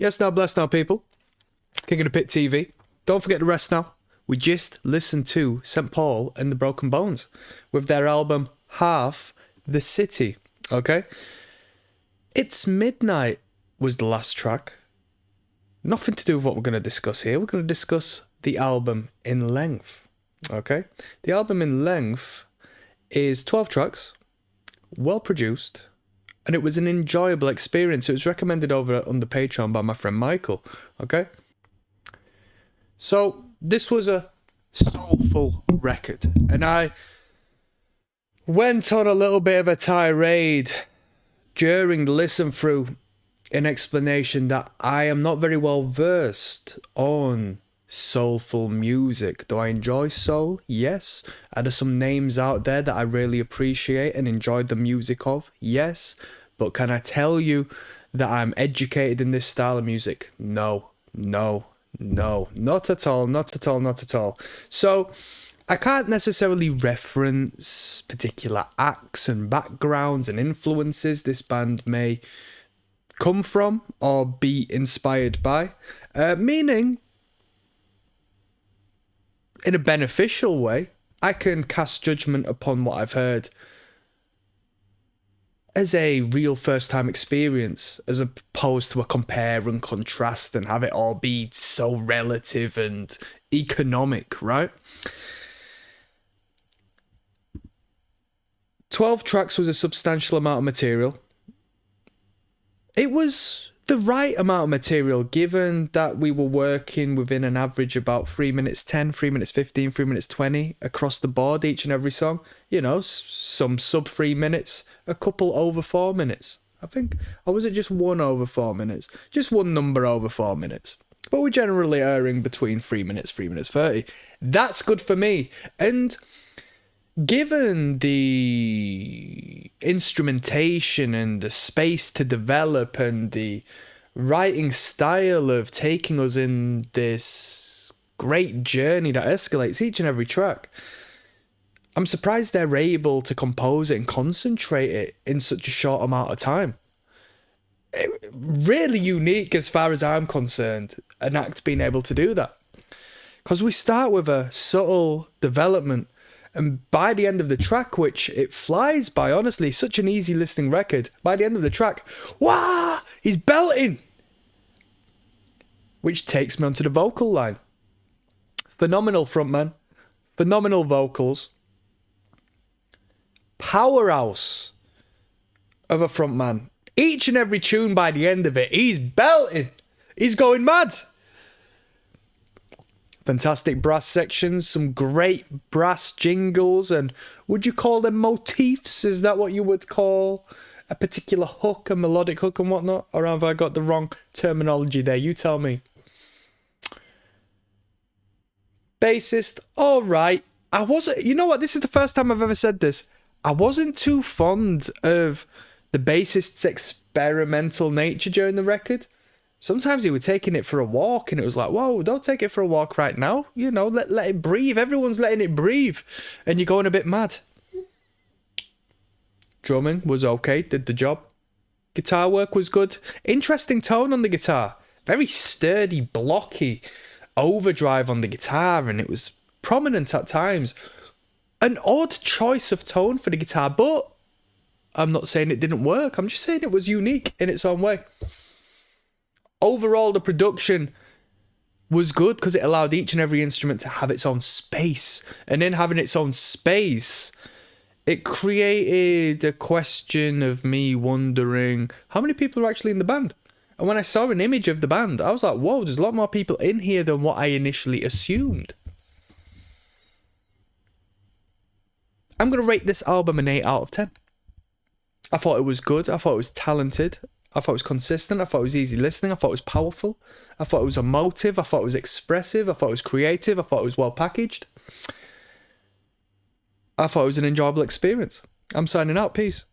Yes, now, bless now, people. King of the Pit TV. Don't forget the rest now. We just listened to St. Paul and the Broken Bones with their album Half the City. Okay? It's Midnight was the last track. Nothing to do with what we're going to discuss here. We're going to discuss the album in length. Okay? The album in length is 12 tracks, well produced, and it was an enjoyable experience. It was recommended over on the Patreon by my friend Michael. Okay? So, this was a soulful record, and I went on a little bit of a tirade during the listen through in explanation that I am not very well versed on soulful music. Do I enjoy soul? Yes. Are there some names out there that I really appreciate and enjoy the music of? Yes. But can I tell you that I'm educated in this style of music? No. Not at all. So I can't necessarily reference particular acts and backgrounds and influences this band may come from or be inspired by, meaning in a beneficial way, I can cast judgment upon what I've heard as a real first-time experience, as opposed to a compare and contrast and have it all be so relative and economic, right? 12 tracks was a substantial amount of material. It was the right amount of material, given that we were working within an average about 3 minutes 10, 3 minutes 15, 3 minutes 20 across the board, each and every song. You know, some sub 3 minutes, a couple over 4 minutes, I think. Or was it just one over 4 minutes? Just one number over 4 minutes. But we're generally erring between 3 minutes, 3 minutes 30. That's good for me. And given the instrumentation and the space to develop and the writing style of taking us in this great journey that escalates each and every track, I'm surprised they're able to compose it and concentrate it in such a short amount of time. Really unique as far as I'm concerned, an act being able to do that. Because we start with a subtle development, and by the end of the track, which it flies by, honestly, such an easy listening record, by the end of the track, wah, he's belting! Which takes me onto the vocal line. Phenomenal frontman, phenomenal vocals, powerhouse of a frontman. Each and every tune by the end of it, he's belting! He's going mad! Fantastic brass sections, some great brass jingles, and would you call them motifs? Is that what you would call a particular hook, a melodic hook and whatnot? Or have I got the wrong terminology there? You tell me. Bassist, alright. I wasn't, you know what, this is the first time I've ever said this. I wasn't too fond of the bassist's experimental nature during the record. Sometimes he was taking it for a walk and it was like, whoa, don't take it for a walk right now. You know, let it breathe. Everyone's letting it breathe. And you're going a bit mad. Drumming was okay, did the job. Guitar work was good. Interesting tone on the guitar. Very sturdy, blocky overdrive on the guitar, and it was prominent at times. An odd choice of tone for the guitar, but I'm not saying it didn't work. I'm just saying it was unique in its own way. Overall, the production was good because it allowed each and every instrument to have its own space. And in having its own space, it created a question of me wondering how many people are actually in the band. And when I saw an image of the band, I was like, whoa, there's a lot more people in here than what I initially assumed. I'm going to rate this album an 8 out of 10. I thought it was good. I thought it was talented. I thought it was consistent. I thought it was easy listening. I thought it was powerful. I thought it was emotive. I thought it was expressive. I thought it was creative. I thought it was well packaged. I thought it was an enjoyable experience. I'm signing out. Peace.